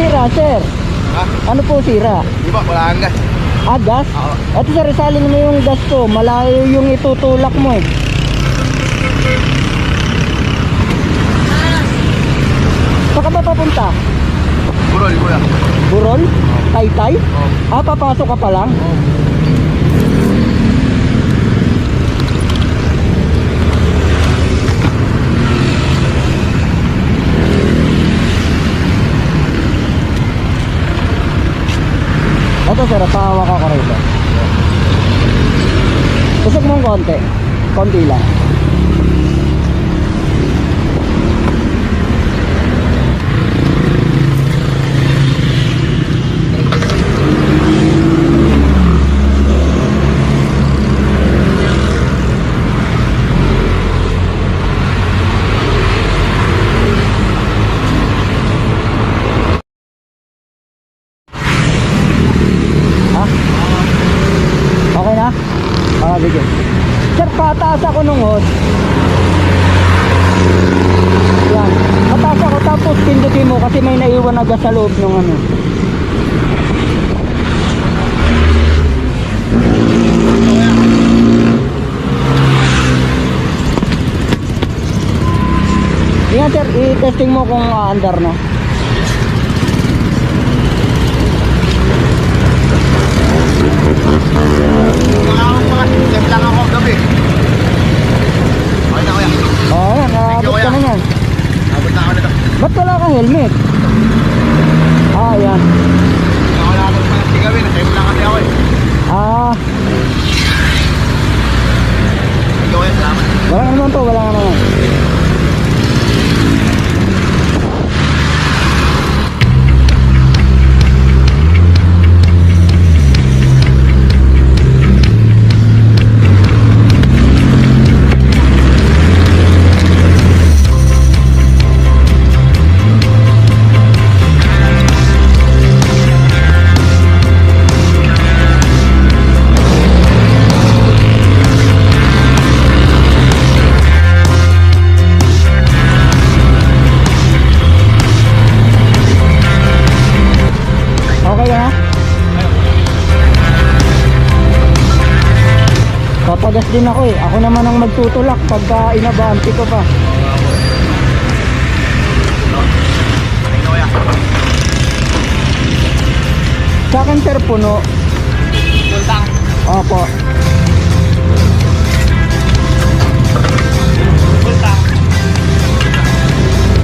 sira, sir? Ha? Ano po sira? Di ba? Wala kang gas. Ah, gas? Oo. Ito sir, isalin mo yung gas ko. Malayo yung itutulak mo eh. Saan ka ba papunta? Burol, kuya. Burol? Taytay? Oo. Ah, papasok ka pa lang? Oo. Ito sir, pahawak ako rito. Usok mo ng konti. Konti lang. Okay na? Bigyan. Sir, pataas ako nung hod. Yan. Pataas ako tapos pindutin mo kasi may naiwan na gas sa loob ng ano. Yan sir, i-testing mo kung andar na. Save lang ako gabi. Okay na, kuya. Oo, yan, naabot ka na yan. Abot na ako nito. Ba't wala kang helmet? Ah, yan. Wala ako naman si gawin. Save lang kasi ako eh. Ah, Ikaw kuya, salamat. wala ka naman po, wala ka naman. Okay ka na? Papagas din ako eh. Ako naman ang magtutulak pagka inabanti ko pa. Thank you, kuya. Sa akin sir, puno. Full tank. Opo.